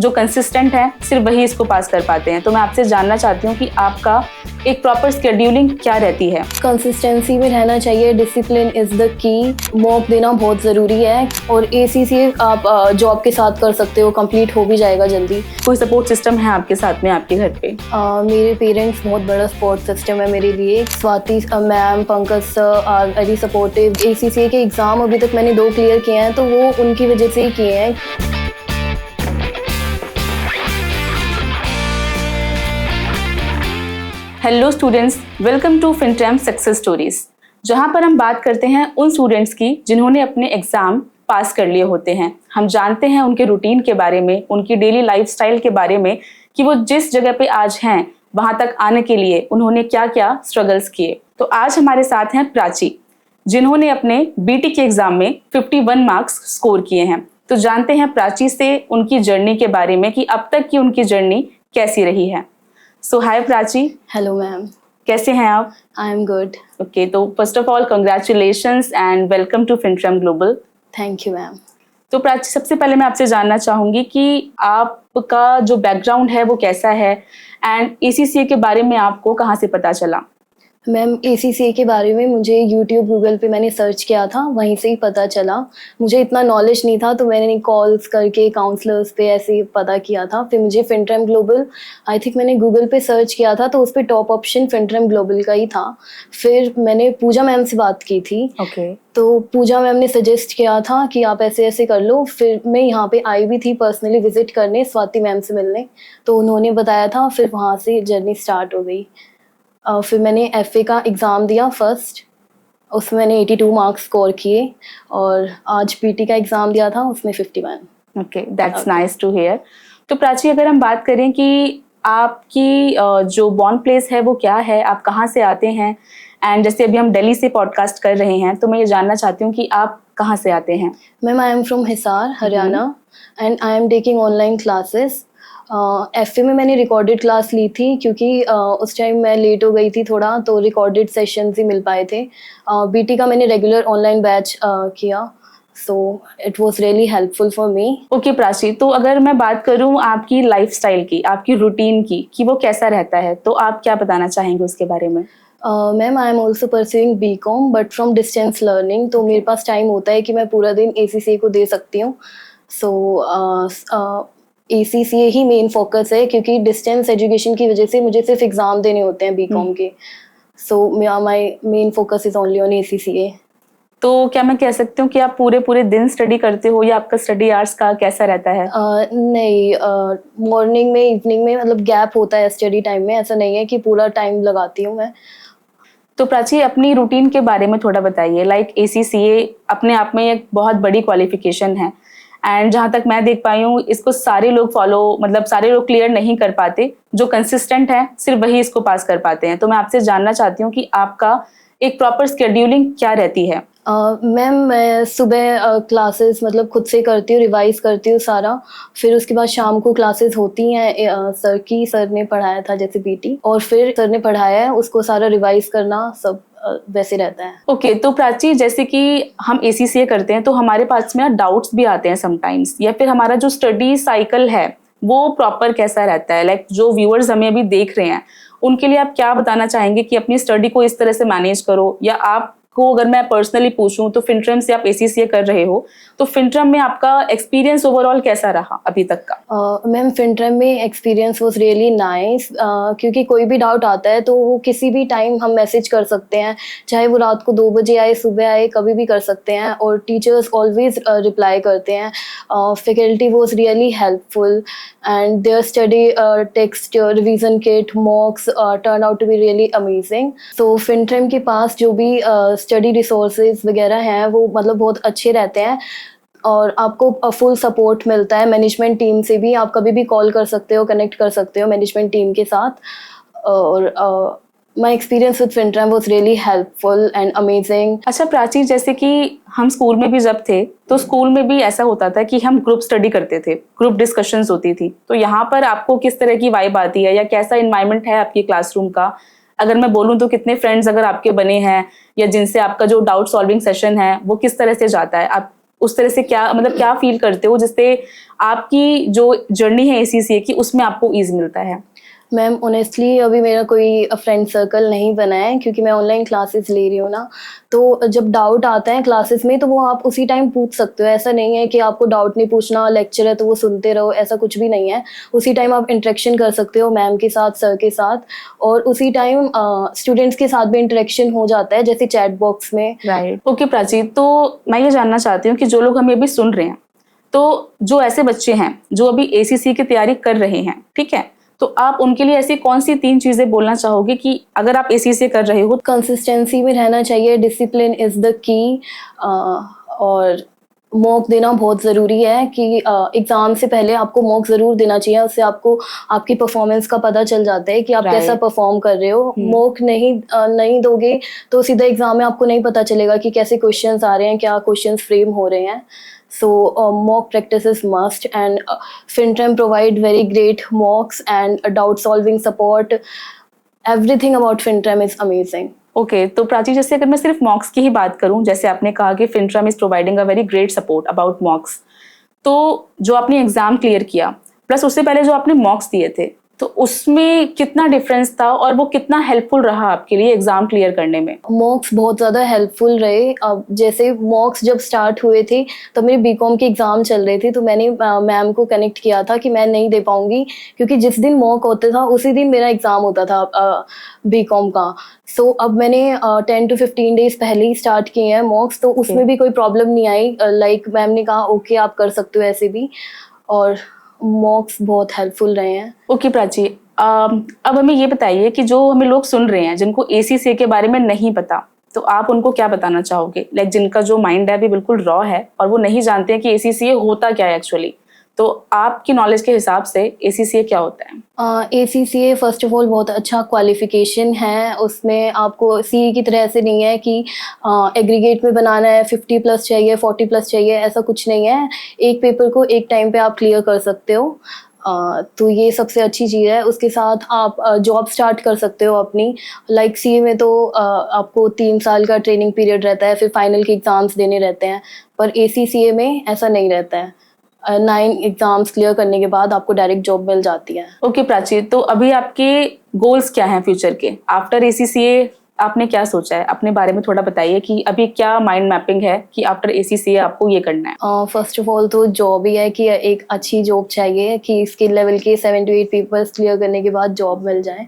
जो कंसिस्टेंट है सिर्फ वही इसको पास कर पाते हैं। तो मैं आपसे जानना चाहती हूँ कि आपका एक प्रॉपर शेड्यूलिंग क्या रहती है? कंसिस्टेंसी में रहना चाहिए, discipline is the key, mock देना बहुत ज़रूरी है और ACCA आप जॉब के साथ कर सकते हो, कंप्लीट हो भी जाएगा जल्दी। कोई सपोर्ट सिस्टम है आपके साथ में आपके घर पे? मेरे पेरेंट्स बहुत बड़ा सपोर्ट सिस्टम है मेरे लिए। Swati ma'am, Pankaj sir are very supportive. ACCA के एग्ज़ाम अभी तक मैंने 2 क्लियर किए हैं तो वो उनकी वजह से ही किए हैं। Hello students, welcome to Fintram success stories, जहां पर हम बात करते हैं उन स्टूडेंट्स की जिन्होंने अपने एग्जाम पास कर लिए होते हैं। हम जानते हैं उनके रूटीन के बारे में, उनकी डेली लाइफस्टाइल के बारे में कि वो जिस जगह पे आज हैं वहां तक आने के लिए उन्होंने क्या क्या स्ट्रगल्स किए। तो आज हमारे साथ हैं प्राची, जिन्होंने अपने BT के एग्जाम में 51 मार्क्स स्कोर किए हैं। तो जानते हैं प्राची से उनकी जर्नी के बारे में कि अब तक की उनकी जर्नी कैसी रही है। So hi Prachi. Hello ma'am, कैसे हैं आप? I am good. ओके, तो first of all congratulations and welcome to Fintram global. Thank you ma'am. तो प्राची, सबसे पहले मैं आपसे जानना चाहूंगी कि आपका जो बैकग्राउंड है वो कैसा है एंड ACCA के बारे में आपको कहाँ से पता चला? मैम, ACCA के बारे में मुझे यूट्यूब, गूगल पे मैंने सर्च किया था, वहीं से ही पता चला। मुझे इतना नॉलेज नहीं था तो मैंने कॉल्स करके काउंसलर्स पे ऐसे पता किया था। फिर मुझे फिनट्रैम ग्लोबल, आई थिंक मैंने गूगल पे सर्च किया था तो उस पर टॉप ऑप्शन फिनट्रैम ग्लोबल का ही था। फिर मैंने पूजा मैम से बात की थी। ओके। तो पूजा मैम ने सजेस्ट किया था कि आप ऐसे ऐसे कर लो। फिर मैं यहाँ पे आई भी थी पर्सनली विजिट करने, स्वाति मैम से मिलने, तो उन्होंने बताया था। फिर वहाँ से जर्नी स्टार्ट हो गई। फिर मैंने FA का एग्ज़ाम दिया फर्स्ट, उसमें मैंने 82 मार्क्स स्कोर किए और आज PT का एग्ज़ाम दिया था, उसमें 51। Okay, that's nice to hear. तो प्राची, अगर हम बात करें कि आपकी जो बॉर्न प्लेस है वो क्या है, आप कहाँ से आते हैं, एंड जैसे अभी हम दिल्ली से पॉडकास्ट कर रहे हैं तो मैं ये जानना चाहती हूँ कि आप कहाँ से आते हैं? Ma'am, I am from Hisar, Haryana and I am taking online classes. FA में मैंने रिकॉर्डेड क्लास ली थी क्योंकि उस टाइम मैं लेट हो गई थी थोड़ा, तो रिकॉर्डेड सेशंस ही मिल पाए थे। BT का मैंने रेगुलर ऑनलाइन बैच किया, so it was really helpful for me. Okay Prachi, तो अगर मैं बात करूं आपकी लाइफस्टाइल की, आपकी रूटीन की, कि वो कैसा रहता है, तो आप क्या बताना चाहेंगे उसके बारे में? Ma'am, I am also pursuing BCom but from distance learning, तो मेरे पास टाइम होता है कि मैं पूरा दिन ACCA को दे सकती हूँ। सो ACCA ही मेन फोकस है क्योंकि डिस्टेंस एजुकेशन की वजह से मुझे सिर्फ एग्ज़ाम देने होते हैं BCom के। So my main focus is only on ACCA। तो क्या मैं कह सकती हूँ कि आप पूरे दिन स्टडी करते हो या आपका स्टडी आवर्स का कैसा रहता है? नहीं, मॉर्निंग में, इवनिंग में मतलब गैप होता है स्टडी टाइम में, ऐसा नहीं है कि पूरा टाइम लगाती हूँ मैं। तो प्राची, अपनी रूटीन के बारे में थोड़ा बताइए। लाइक ACCA अपने आप में एक बहुत बड़ी क्वालिफिकेशन है एंड जहाँ तक मैं देख पाई हूँ इसको सारे लोग सारे लोग क्लियर नहीं कर पाते। जो कंसिस्टेंट है सिर्फ वही इसको पास कर पाते हैं। तो मैं आपसे जानना चाहती हूँ कि आपका एक प्रॉपर शेड्यूलिंग क्या रहती है? मैम, मैं सुबह क्लासेस मतलब खुद से करती हूँ, रिवाइज करती हूँ सारा। फिर उसके बाद शाम को क्लासेस होती हैं सर ने पढ़ाया था जैसे BT, और फिर सर ने पढ़ाया है उसको सारा रिवाइज करना, सब वैसे रहता है। ओके, तो प्राची, जैसे कि हम ACCA करते हैं तो हमारे पास में डाउट्स भी आते हैं समटाइम्स, या फिर हमारा जो स्टडी साइकिल है वो प्रॉपर कैसा रहता है? लाइक जो व्यूअर्स हमें अभी देख रहे हैं उनके लिए आप क्या बताना चाहेंगे कि अपनी स्टडी को इस तरह से मैनेज करो? या आपको अगर मैं पर्सनली पूछूं तो फिनट्रैम से आप ACCA कर रहे हो, तो फिनट्रैम में आपका एक्सपीरियंस ओवरऑल कैसा रहा अभी तक का? मैम, फिनट्रैम में एक्सपीरियंस वाज रियली नाइस क्योंकि कोई भी डाउट आता है तो वो किसी भी टाइम हम मैसेज कर सकते हैं, चाहे वो रात को 2 बजे आए, सुबह आए, कभी भी कर सकते हैं, और टीचर्स ऑलवेज रिप्लाई करते हैं। Faculty was really helpful and their study text, revision kit, mocks turn out to be really amazing. So Fintram के पास जो भी स्टडी रिसोर्सेज वगैरह हैं वो मतलब बहुत अच्छे रहते हैं और आपको फुल सपोर्ट मिलता है मैनेजमेंट टीम से भी। आप कभी भी कॉल कर सकते हो, कनेक्ट कर सकते हो मैनेजमेंट टीम के साथ। और my experience with Fintram was really helpful and amazing. अच्छा प्राची, जैसे कि हम स्कूल में भी जब थे तो स्कूल में भी ऐसा होता था कि हम ग्रुप स्टडी करते थे, ग्रुप डिस्कशंस होती थी, तो यहाँ पर आपको किस तरह की वाइब आती है या कैसा इन्वायरमेंट है आपकी क्लासरूम का? अगर मैं बोलूँ तो कितने फ्रेंड्स अगर आपके बने हैं, या जिनसे आपका जो डाउट सॉल्विंग सेशन है वो किस तरह से जाता है, आप उस तरह से क्या मतलब क्या फील करते हो जिससे आपकी जो जर्नी है एसीसीए की उसमें आपको ईज मिलता है? मैम ऑनेस्टली अभी मेरा कोई फ्रेंड सर्कल नहीं बना है क्योंकि मैं ऑनलाइन क्लासेस ले रही हूँ ना, तो जब डाउट आता है क्लासेस में तो वो आप उसी टाइम पूछ सकते हो। ऐसा नहीं है कि आपको डाउट नहीं पूछना, लेक्चर है तो वो सुनते रहो, ऐसा कुछ भी नहीं है। उसी टाइम आप इंटरेक्शन कर सकते हो मैम के साथ, सर के साथ, और उसी टाइम स्टूडेंट्स के साथ भी इंटरेक्शन हो जाता है जैसे चैट बॉक्स में। राइट, ओके प्राची, तो मैं ये जानना चाहती हूँ कि जो लोग हमें अभी सुन रहे हैं, तो जो ऐसे बच्चे हैं जो अभी एसीसी की तैयारी कर रहे हैं, ठीक है, तो आप उनके लिए ऐसी कौन सी 3 चीजें बोलना चाहोगे कि अगर आप एसीसी कर रहे हो? कंसिस्टेंसी में रहना चाहिए, डिसिप्लिन इज़ द की, और मॉक देना बहुत ज़रूरी है कि एग्ज़ाम से पहले आपको मॉक ज़रूर देना चाहिए। उससे आपको आपकी परफॉर्मेंस का पता चल जाता है कि आप कैसा राइट। परफॉर्म कर रहे हो। मॉक नहीं दोगे तो सीधा एग्ज़ाम में आपको नहीं पता चलेगा कि कैसे क्वेश्चंस आ रहे हैं, क्या क्वेश्चंस फ्रेम हो रहे हैं। So mock practice is must, and FinTrem provide very great mocks and doubt solving support. Everything about FinTrem is amazing. Okay, तो प्राची जैसे अगर मैं सिर्फ मॉक्स की ही बात करूं, जैसे आपने कहा कि FinTrem is providing a very great support about मॉक्स, तो जो आपने एग्जाम क्लियर किया प्लस उससे पहले जो आपने मॉक्स दिए थे, तो उसमें कितना डिफरेंस था और वो कितना हेल्पफुल रहा आपके लिए एग्जाम क्लियर करने में? मॉक्स बहुत ज़्यादा हेल्पफुल रहे। अब जैसे मॉक्स जब स्टार्ट हुए थे तो मेरे बीकॉम के एग्ज़ाम चल रहे थे, तो मैंने मैम को कनेक्ट किया था कि मैं नहीं दे पाऊँगी क्योंकि जिस दिन मॉक होता था उसी दिन मेरा एग्ज़ाम होता था बीकॉम का। सो अब मैंने 10 to 15 डेज़ पहले ही स्टार्ट किए हैं मॉक्स, तो उसमें भी कोई प्रॉब्लम नहीं आई। लाइक मैम ने कहा ओके आप कर सकते हो ऐसे भी, और मॉक्स बहुत हेल्पफुल रहे हैं। ओके प्राची, अब हमें ये बताइए कि जो हमें लोग सुन रहे हैं जिनको एसीसी के बारे में नहीं पता, तो आप उनको क्या बताना चाहोगे? लाइक जिनका जो माइंड है अभी बिल्कुल रॉ है और वो नहीं जानते हैं कि एसीसीए होता क्या है एक्चुअली, तो आपकी नॉलेज के हिसाब से एसीसीए क्या होता है? ACCA फर्स्ट ऑफ ऑल बहुत अच्छा क्वालिफिकेशन है। उसमें आपको सीए की तरह से नहीं है कि एग्रीगेट में बनाना है, 50 प्लस चाहिए, 40 प्लस चाहिए, ऐसा कुछ नहीं है। एक पेपर को एक टाइम पे आप क्लियर कर सकते हो। तो ये सबसे अच्छी चीज़ है। उसके साथ आप जॉब स्टार्ट कर सकते हो अपनी। लाइक सीए में तो आपको 3 साल का ट्रेनिंग पीरियड रहता है, फिर फाइनल के एग्ज़ाम्स देने रहते हैं, पर ACCA में ऐसा नहीं रहता है। 9 एग्ज़ाम्स क्लियर करने के बाद आपको डायरेक्ट जॉब मिल जाती है। ओके प्राची, तो अभी आपके गोल्स क्या हैं फ्यूचर के? आफ्टर एसीसीए आपने क्या सोचा है? अपने बारे में थोड़ा बताइए कि अभी क्या माइंड मैपिंग है कि आफ्टर एसीसीए आपको ये करना है? फर्स्ट ऑफ ऑल तो जॉब ही है कि एक अच्छी जॉब चाहिए कि स्किल लेवल के 7 to 8 पेपर्स क्लियर करने के बाद जॉब मिल जाए।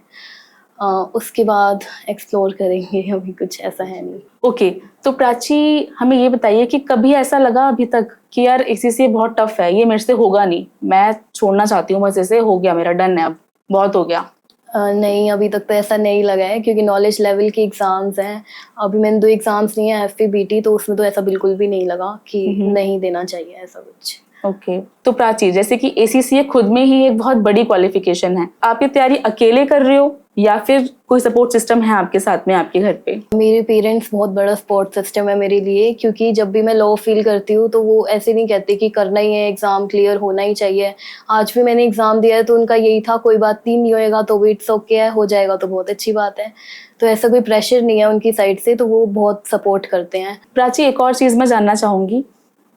उसके बाद एक्सप्लोर करेंगे, अभी कुछ ऐसा है नहीं। ओके, तो प्राची हमें ये बताइए कि कभी ऐसा लगा अभी तक कि यार एसीसीए बहुत टफ है, ये मेरे से होगा नहीं, मैं छोड़ना चाहती हूँ, बस ऐसे हो गया, मेरा डन है, अब बहुत हो गया? नहीं, अभी तक तो ऐसा नहीं लगा है क्योंकि नॉलेज लेवल के एग्ज़ाम्स हैं। अभी मैंने 2 एग्ज़ाम्स दिए हैं FPBT, तो उसमें तो ऐसा बिल्कुल भी नहीं लगा कि नहीं देना चाहिए ऐसा कुछ। ओके, तो प्राची जैसे कि एसीसीए खुद में ही एक बहुत बड़ी क्वालिफिकेशन है, आप ये तैयारी अकेले कर रहे हो या फिर कोई सपोर्ट सिस्टम है आपके साथ में आपके घर पे? मेरे पेरेंट्स बहुत बड़ा सपोर्ट सिस्टम है मेरे लिए, क्योंकि जब भी मैं लो फील करती हूँ तो वो ऐसे नहीं कहते कि करना ही है, एग्ज़ाम क्लियर होना ही चाहिए। आज भी मैंने एग्ज़ाम दिया है तो उनका यही था, कोई बात नहीं होएगा तो भी इट्स ओके है, हो जाएगा तो बहुत अच्छी बात है। तो ऐसा कोई प्रेशर नहीं है उनकी साइड से, तो वो बहुत सपोर्ट करते हैं। प्राची एक और चीज़ मैं जानना चाहूँगी,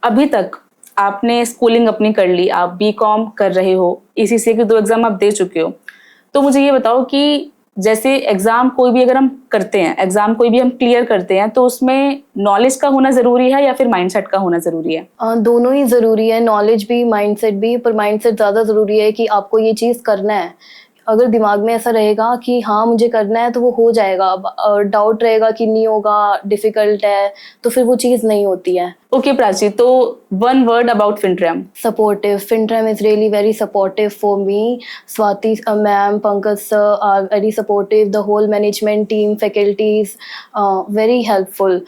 अभी तक आपने स्कूलिंग अपनी कर ली, आप बीकॉम कर रहे हो, एसीसीए के 2 एग्ज़ाम आप दे चुके हो, तो मुझे ये बताओ कि जैसे एग्ज़ाम कोई भी अगर हम करते हैं, एग्ज़ाम कोई भी हम क्लियर करते हैं, तो उसमें नॉलेज का होना ज़रूरी है या फिर माइंडसेट का होना ज़रूरी है? दोनों ही ज़रूरी है, नॉलेज भी माइंडसेट भी, पर माइंडसेट ज़्यादा ज़रूरी है कि आपको ये चीज़ करना है। अगर दिमाग में ऐसा रहेगा कि हाँ मुझे करना है तो वो हो जाएगा, और डाउट रहेगा कि नहीं होगा, डिफ़िकल्ट है, तो फिर वो चीज़ नहीं होती है। ओके प्राची, तो one word about FinTrem। Supportive. FinTrem is really very supportive for me. Swati ma'am, Pankaj sir are very supportive. The whole management team, faculties, very helpful.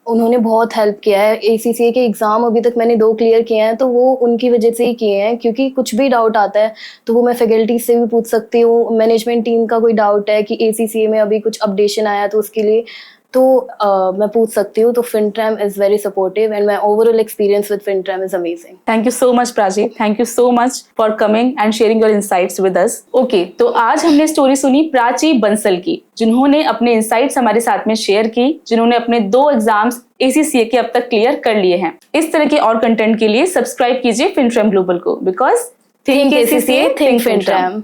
उन्होंने बहुत हेल्प किया है। ACCA के एग्ज़ाम अभी तक मैंने 2 क्लियर किए हैं, तो वो उनकी वजह से ही किए हैं, क्योंकि कुछ भी डाउट आता है तो वो मैं फैकल्टी से भी पूछ सकती हूँ। मैनेजमेंट टीम का कोई डाउट है कि ACCA में अभी कुछ अपडेशन आया तो उसके लिए तो मैं पूछ सकती हूँ, तो FinTram is very supportive and my overall experience with FinTram is amazing. Thank you so much Prachi, thank you so much for coming and sharing your insights with us. Okay, तो आज हमने स्टोरी सुनी प्राची बंसल की, जिन्होंने अपने इनसाइट्स हमारे साथ में शेयर की, जिन्होंने अपने 2 एग्जाम्स ACCA के अब तक क्लियर कर लिए हैं। इस तरह के और कंटेंट के लिए सब्सक्राइब कीजिए FinTram ग्लोबल को, because think ACCA, think FinTram।